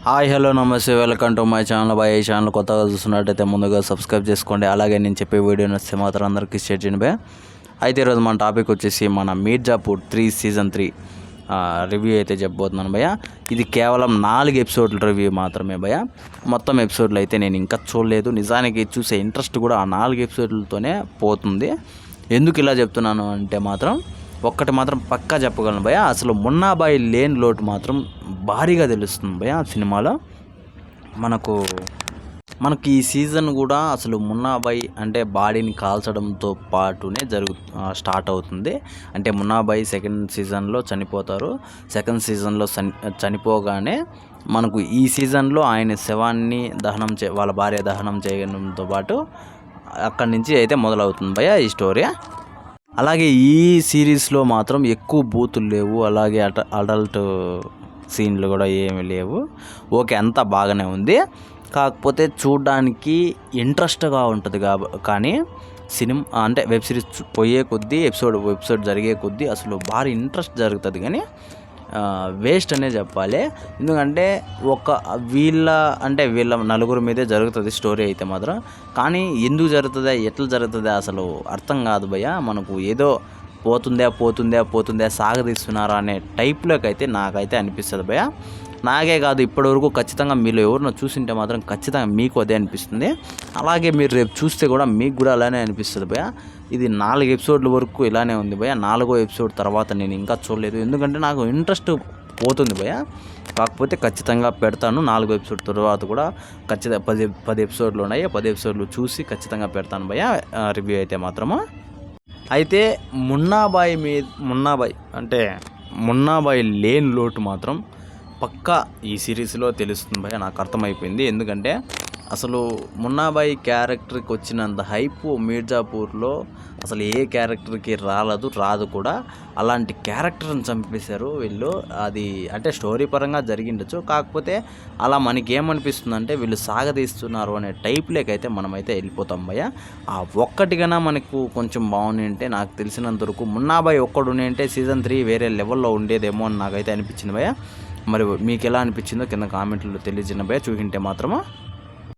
Hi hello నమస్తే welcome to my channel. బాయ్ ఈ ఛానల్ కొత్తగా చూస్తున్నట్టయితే ముందుగా సబ్స్క్రైబ్ చేసుకోండి. అలాగే నేను చెప్పే వీడియో నచ్చితే మాత్రం అందరికీ షేర్ చేయండి బాయ్. అయితే ఈరోజు మన టాపిక్ వచ్చేసి మన మీర్జాపూర్ 3 సీజన్ 3 రివ్యూ అయితే చెప్పబోతున్నాను భయ్య. ఇది కేవలం 4 ఎపిసోడ్ల రివ్యూ మాత్రమే భయ్య. మొత్తం ఎపిసోడ్లు అయితే నేను ఇంకా చూడలేదు. నిజానికి చూసే ఇంట్రెస్ట్ కూడా ఆ 4 ఎపిసోడ్లతోనే పోతుంది. ఎందుకు ఇలా చెప్తున్నాను అంటే మాత్రం ఒక్కటి మాత్రం పక్కా చెప్పగలను భయ్య, అసలు మున్నాబాయి లేని లోటు మాత్రం భారీగా తెలుస్తుంది భయ్య సినిమాలో. మనకు ఈ సీజన్ కూడా అసలు మున్నాబాయి అంటే బాడీని కాల్చడంతో పాటునే స్టార్ట్ అవుతుంది. అంటే మున్నాబాయి సెకండ్ సీజన్లో చనిపోతారు. సెకండ్ సీజన్లో చనిపోగానే మనకు ఈ సీజన్లో ఆయన శవాన్ని వాళ్ళ భార్య దహనం చేయడంతో పాటు అక్కడి నుంచి అయితే మొదలవుతుంది భయ్య ఈ స్టోరీ. అలాగే ఈ సిరీస్లో మాత్రం ఎక్కువ బూతులు లేవు, అలాగే అడల్ట్ సీన్లు కూడా ఏమీ లేవు. ఓకే, అంతా బాగానే ఉంది. కాకపోతే చూడడానికి ఇంట్రెస్ట్గా ఉంటుంది కానీ సినిమా అంటే వెబ్ సిరీస్ పోయే కొద్దీ ఎపిసోడ్ జరిగే కొద్దీ అసలు భారీ ఇంట్రెస్ట్ జరుగుతుంది కానీ వేస్ట్ అనే చెప్పాలి. ఎందుకంటే వీళ్ళ నలుగురు మీదే జరుగుతుంది స్టోరీ అయితే మాత్రం. కానీ ఎందుకు జరుగుతుందా, ఎట్లా జరుగుతుందా అసలు అర్థం కాదు భయ్య. మనకు ఏదో పోతుందే సాగదీస్తున్నారా అనే టైప్లోకి అయితే నాకైతే అనిపిస్తుంది భయ్య. నాకే కాదు, ఇప్పటివరకు ఖచ్చితంగా మీరు ఎవరినో చూసింటే మాత్రం ఖచ్చితంగా మీకు అదే అనిపిస్తుంది. అలాగే మీరు రేపు చూస్తే కూడా మీకు కూడా అలానే అనిపిస్తుంది భయ్య. ఇది 4 ఎపిసోడ్ల వరకు ఇలానే ఉంది భయ్య. 4వ ఎపిసోడ్ తర్వాత నేను ఇంకా చూడలేదు, ఎందుకంటే నాకు ఇంట్రెస్ట్ పోతుంది భయ్య. కాకపోతే ఖచ్చితంగా పెడతాను. 4వ ఎపిసోడ్ తర్వాత కూడా ఖచ్చితంగా 10 ఎపిసోడ్లు ఉన్నాయి. 10 ఎపిసోడ్లు చూసి ఖచ్చితంగా పెడతాను భయ్య రివ్యూ అయితే మాత్రము. అయితే మున్నాబాయి లేని లోటు మాత్రం పక్కా ఈ సిరీస్లో తెలుస్తుంది భయ్య, నాకు అర్థమైపోయింది. ఎందుకంటే అసలు మున్నాబాయి క్యారెక్టర్కి వచ్చినంత హైప్ మీర్జాపూర్లో అసలు ఏ క్యారెక్టర్కి రాదు కూడా. అలాంటి క్యారెక్టర్ని చంపేశారు వీళ్ళు. అది అంటే స్టోరీ పరంగా జరిగిండొచ్చు, కాకపోతే అలా మనకేమనిపిస్తుంది అంటే వీళ్ళు సాగదీస్తున్నారు అనే టైప్లోకైతే మనమైతే వెళ్ళిపోతాం భయ్య. ఆ ఒక్కటిగానే మనకు కొంచెం బాగుంది అంటే, నాకు తెలిసినంత వరకు మున్నాబాయి ఒక్కడు అంటే సీజన్ 3 వేరే లెవెల్లో ఉండేదేమో అని నాకైతే అనిపించింది భయ్య. మరి మీకు ఎలా అనిపించిందో కింద కామెంట్లో తెలియజేయండి భయ్య, చూసింటే మాత్రమా.